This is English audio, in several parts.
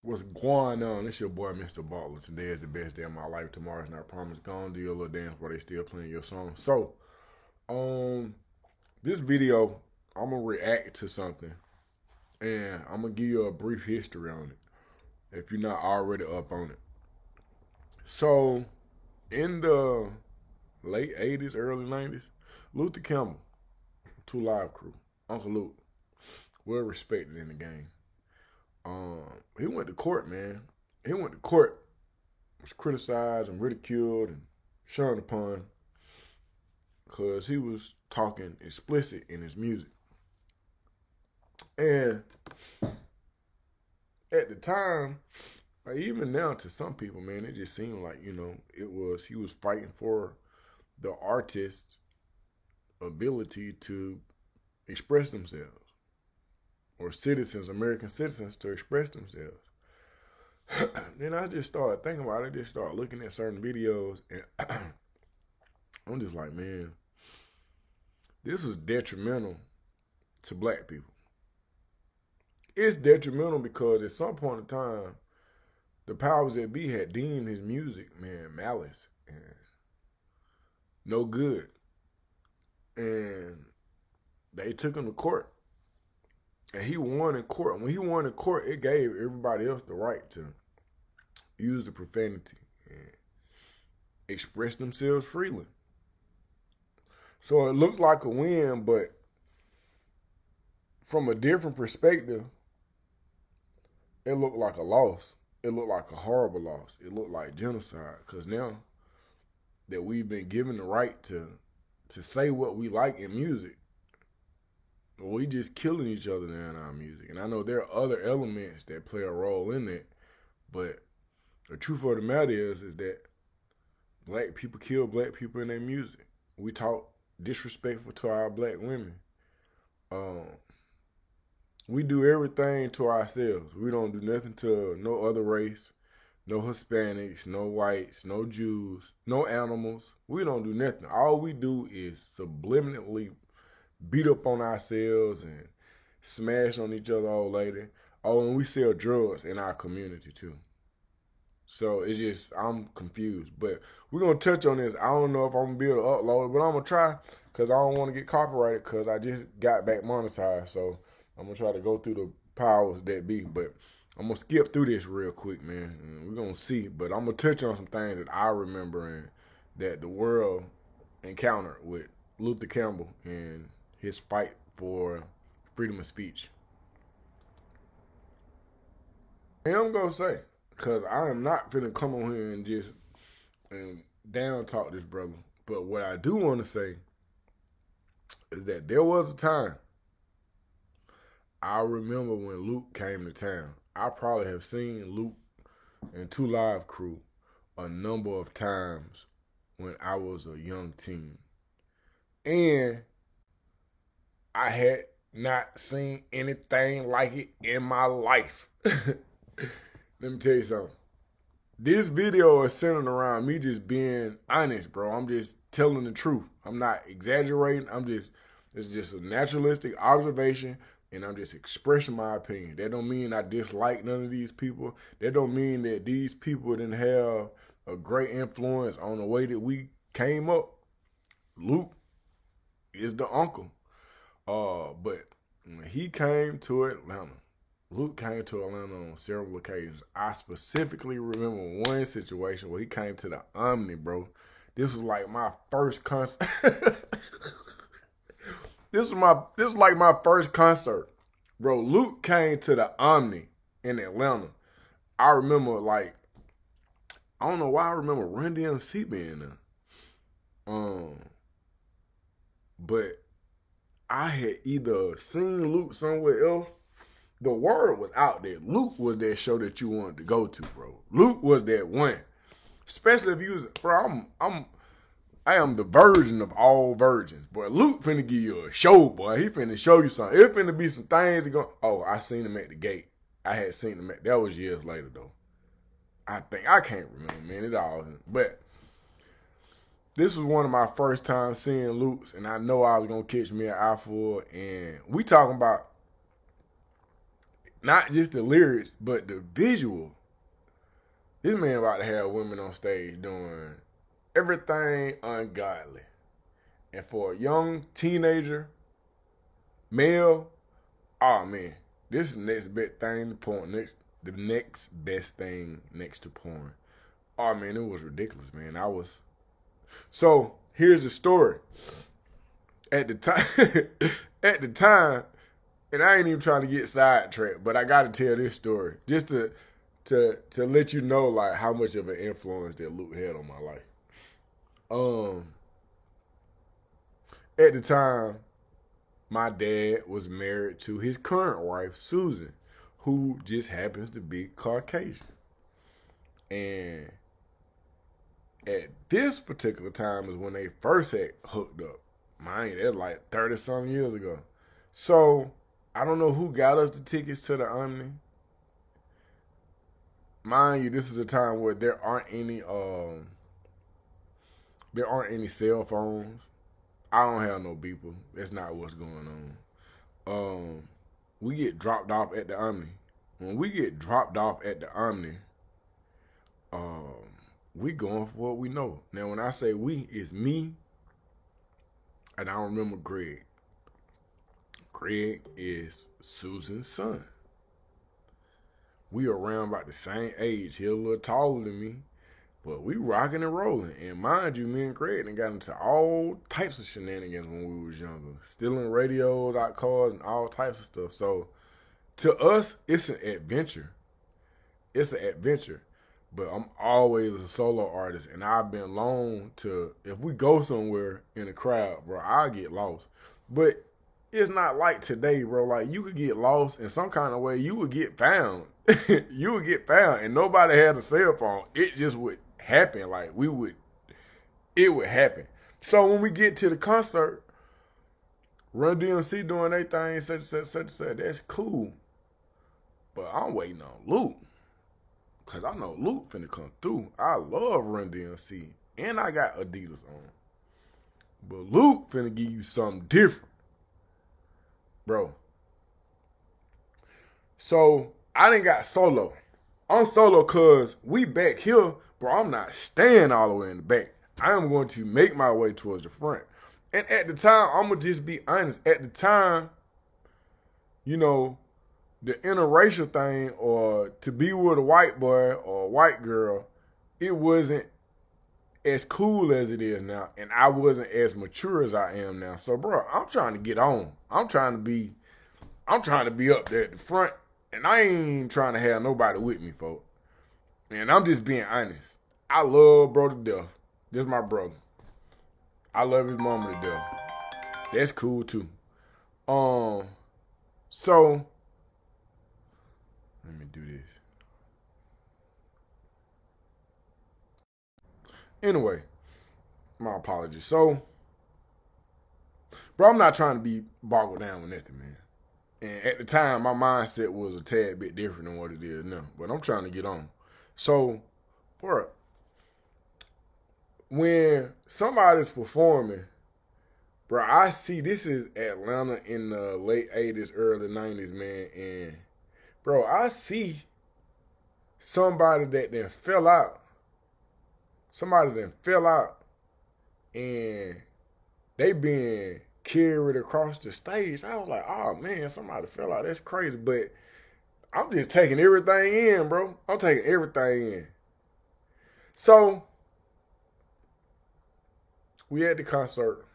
What's going on? It's your boy, Mr. Butler. Today is the best day of my life. Tomorrow's not promised. Go on, do your little dance while they still playing your song. So, um, this video, I'm gonna react to something, and I'm gonna give you a brief history on it if you're not already up on it. So, in the late '80s, early '90s, Luther Campbell, Two Live Crew, Uncle Luke, well respected in the game. He went to court, man. He went to court, was criticized and ridiculed and shunned upon because he was talking explicit in his music. And at the time, like even now to some people, man, it just seemed like, he was fighting for the artist's ability to express themselves or citizens, American citizens to express themselves. Then I just started thinking about it. I just started looking at certain videos, and I'm just like, man, this was detrimental to black people. It's detrimental because at some point in time, the powers that be had deemed his music, man, malice and no good. And they took him to court. And he won in court. And when he won in court, it gave everybody else the right to use the profanity and express themselves freely. So it looked like a win, but from a different perspective, it looked like a loss. It looked like a horrible loss. It looked like genocide. Because now that we've been given the right to say what we like in music, we just killing each other now in our music. And I know there are other elements that play a role in it, but the truth of the matter is that black people kill black people in their music. We talk disrespectful to our black women. We do everything to ourselves. We don't do nothing to no other race, no Hispanics, no whites, no Jews, no animals. We don't do nothing. All we do is subliminally beat up on ourselves and smash on each other all later. Oh, and we sell drugs in our community too. So it's just, I'm confused. But we're going to touch on this. I don't know if I'm going to be able to upload it, but I'm going to try because I don't want to get copyrighted because I just got back monetized. So I'm going to try to go through the powers that be. But I'm going to skip through this real quick, man. And we're going to see. But I'm going to touch on some things that I remember and that the world encountered with Luther Campbell and his fight for freedom of speech. And I'm going to say, because I am not finna come on here and just down talk this brother. But what I do want to say is that there was a time, I remember when Luke came to town. I probably have seen Luke and Two Live Crew a number of times when I was a young teen. And I had not seen anything like it in my life. Let me tell you something. This video is centered around me just being honest, bro. I'm just telling the truth. I'm not exaggerating. It's just a naturalistic observation, and I'm just expressing my opinion. That don't mean I dislike none of these people. That don't mean that these people didn't have a great influence on the way that we came up. Luke is the uncle. But when he came to Atlanta, Luke came to Atlanta on several occasions. I specifically remember one situation where he came to the Omni, bro. This was like my first concert. This was like my first concert. Bro, Luke came to the Omni in Atlanta. I remember I don't know why I remember Run DMC being there. But I had either seen Luke somewhere else. The word was out there. Luke was that show that you wanted to go to, bro. Luke was that one. Especially if you was, bro, I am the virgin of all virgins. Boy, Luke finna give you a show, boy. He finna show you something. It finna be some things that go. Oh, I seen him at the gate. I had seen him that was years later though. I can't remember, man. It all, but this was one of my first times seeing Luke's, and I know I was gonna catch me an eyeful. And we talking about not just the lyrics, but the visual. This man about to have women on stage doing everything ungodly. And for a young teenager, male, oh man, this is the next best thing to porn. The next best thing next to porn. Oh man, it was ridiculous, man. So here's the story. At the time, and I ain't even trying to get sidetracked, but I got to tell this story just to let you know like how much of an influence that Luke had on my life. At the time, my dad was married to his current wife, Susan, who just happens to be Caucasian. And at this particular time is when they first had hooked up. Mind you, that's like 30-some years ago. So, I don't know who got us the tickets to the Omni. Mind you, this is a time where there aren't any cell phones. I don't have no beeper. That's not what's going on. We get dropped off at the Omni. When we get dropped off at the Omni, we going for what we know. Now, when I say we, it's me, and I remember Greg. Greg is Susan's son. We around about the same age. He a little taller than me, but we rocking and rolling. And mind you, me and Greg done got into all types of shenanigans when we was younger. Stealing radios out cars and all types of stuff. So, to us, it's an adventure. It's an adventure. But I'm always a solo artist, and I've been known to, if we go somewhere in a crowd, bro, I get lost. But it's not like today, bro. Like, you could get lost in some kind of way. You would get found. You would get found, and nobody had a cell phone. It just would happen. Like, it would happen. So when we get to the concert, Run DMC doing their thing, such, that's cool. But I'm waiting on Luke. Because I know Luke finna come through. I love Run DMC. And I got Adidas on. But Luke finna give you something different. Bro. So, I done got solo. I'm solo because we back here, bro. I'm not staying all the way in the back. I am going to make my way towards the front. And at the time, I'm going to just be honest. At the time, you know, the interracial thing or to be with a white boy or a white girl, it wasn't as cool as it is now. And I wasn't as mature as I am now. So, bro, I'm trying to get on. I'm trying to be up there at the front. And I ain't trying to have nobody with me, folks. And I'm just being honest. I love bro to death. This is my brother. I love his mama to death. That's cool too. So let me do this. Anyway, my apologies. So, bro, I'm not trying to be boggled down with nothing, man. And at the time, my mindset was a tad bit different than what it is now. But I'm trying to get on. So, bro, when somebody's performing, bro, I see this is Atlanta in the late 80s, early 90s, man. And, bro, I see somebody that then fell out. Somebody that fell out. And they being carried across the stage. I was like, oh, man, somebody fell out. That's crazy. But I'm just taking everything in, bro. I'm taking everything in. So, we at the concert.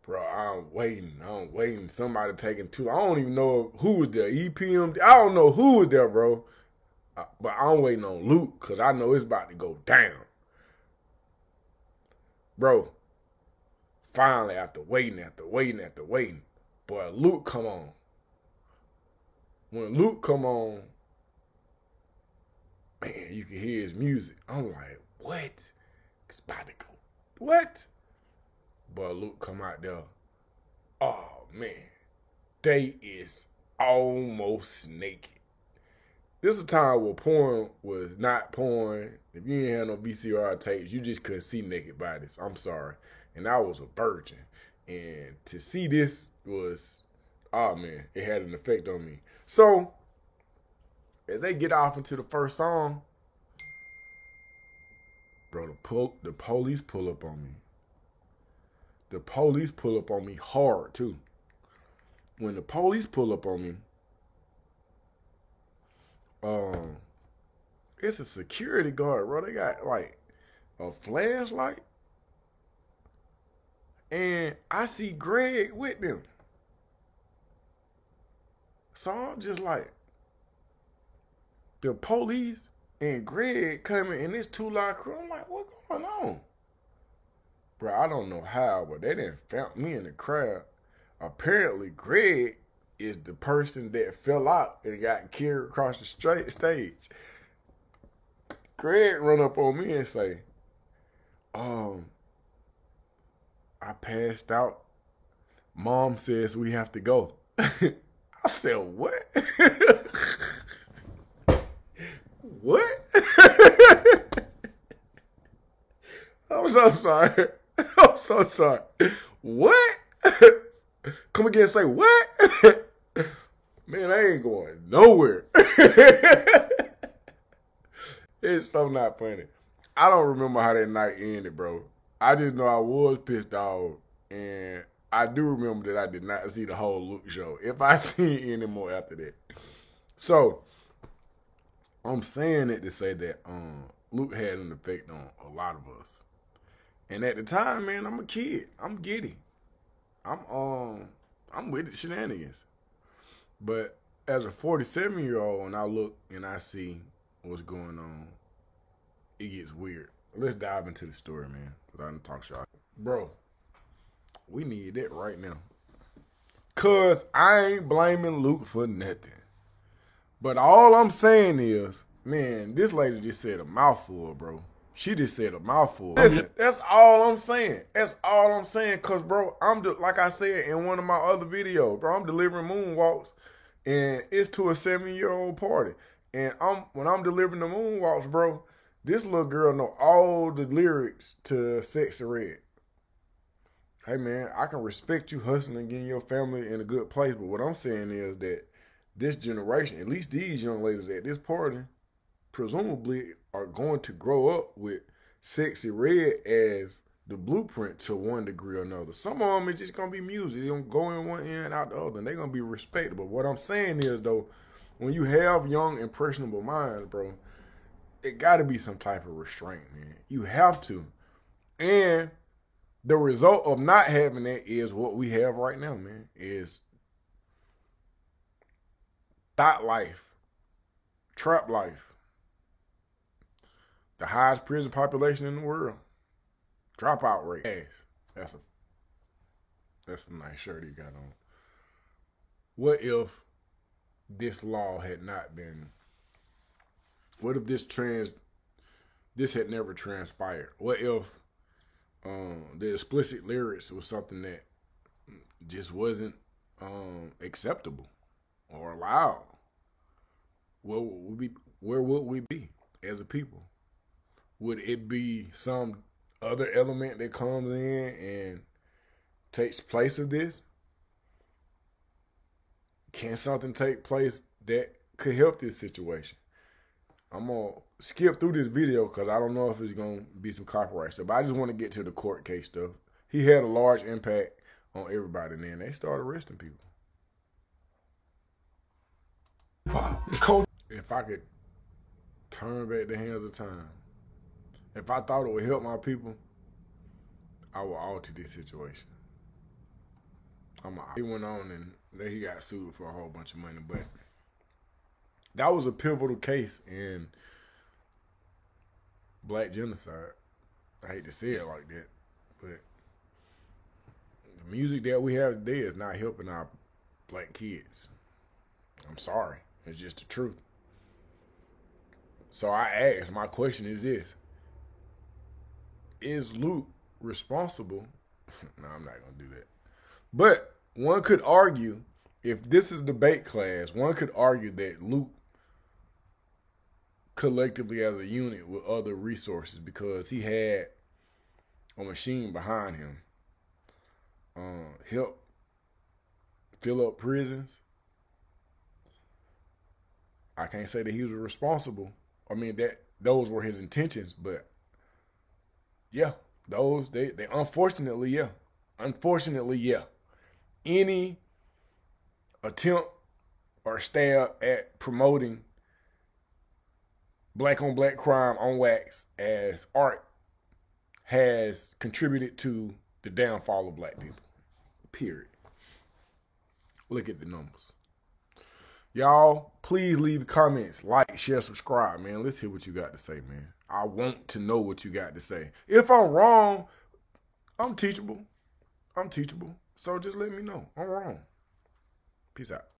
Bro, I'm waiting. Somebody taking too long. I don't even know who was there. EPM. I don't know who was there, bro. But I'm waiting on Luke because I know it's about to go down. Bro, finally, after waiting, boy, Luke come on. When Luke come on, man, you can hear his music. I'm like, what? It's about to go. What? But Luke come out there. Oh, man. They is almost naked. This is a time where porn was not porn. If you didn't have no VCR tapes, you just couldn't see naked bodies. I'm sorry. And I was a virgin. And to see this was, oh, man, it had an effect on me. So, as they get off into the first song, bro, the police pull up on me. The police pull up on me hard, too. When the police pull up on me, it's a security guard, bro. They got, like, a flashlight. And I see Greg with them. So I'm just like, the police and Greg coming in this 2-line crew. I'm like, what going on? Bro, I don't know how, but they didn't found me in the crowd. Apparently, Greg is the person that fell out and got carried across the stage. Greg run up on me and say, I passed out. Mom says we have to go. I said, what? What? I'm so sorry. I'm so sorry. What? Come again and say what? Man, I ain't going nowhere. It's so not funny. I don't remember how that night ended, bro. I just know I was pissed off, and I do remember that I did not see the whole Luke show, if I see any more after that. So, I'm saying it to say that Luke had an effect on a lot of us. And at the time, man, I'm a kid. I'm giddy. I'm with the shenanigans. But as a 47-year-old, when I look and I see what's going on, it gets weird. Let's dive into the story, man. Because I didn't talk shit. Bro, we need that right now. Because I ain't blaming Luke for nothing. But all I'm saying is, man, this lady just said a mouthful, bro. She just said a mouthful. Listen, that's all I'm saying. That's all I'm saying. Because, bro, like I said in one of my other videos, bro, I'm delivering moonwalks. And it's to a 7-year-old party. And when I'm delivering the moonwalks, bro, this little girl know all the lyrics to Sexy Red. Hey, man, I can respect you hustling and getting your family in a good place. But what I'm saying is that this generation, at least these young ladies at this party, presumably are going to grow up with Sexy Red as the blueprint to one degree or another. Some of them is just going to be music. They're going to go in one ear and out the other, and they're going to be respectable. What I'm saying is, though, when you have young, impressionable minds, bro, it got to be some type of restraint, man. You have to. And the result of not having that is what we have right now, man, is thought life, trap life, the highest prison population in the world, dropout rate. That's a nice shirt he got on. What if this law had not been? What if this had never transpired? What if the explicit lyrics was something that just wasn't acceptable or allowed? Where would we be as a people? Would it be some other element that comes in and takes place of this? Can something take place that could help this situation? I'm going to skip through this video because I don't know if it's going to be some copyright stuff. But I just want to get to the court case stuff. He had a large impact on everybody, and then they started arresting people. Wow. If I could turn back the hands of time, if I thought it would help my people, I would alter this situation. He went on and then he got sued for a whole bunch of money, but that was a pivotal case in black genocide. I hate to say it like that, but the music that we have today is not helping our black kids. I'm sorry. It's just the truth. So I ask, my question is this. Is Luke responsible? No, I'm not going to do that. But one could argue, if this is debate class, one could argue that Luke collectively as a unit with other resources, because he had a machine behind him, help fill up prisons, I can't say that he was responsible. I mean, that those were his intentions, but yeah, those they unfortunately, yeah. Unfortunately, yeah. Any attempt or stab at promoting black on black crime on wax as art has contributed to the downfall of black people. Period. Look at the numbers. Y'all, please leave comments, like, share, subscribe, man. Let's hear what you got to say, man. I want to know what you got to say. If I'm wrong, I'm teachable. I'm teachable. So just let me know. I'm wrong. Peace out.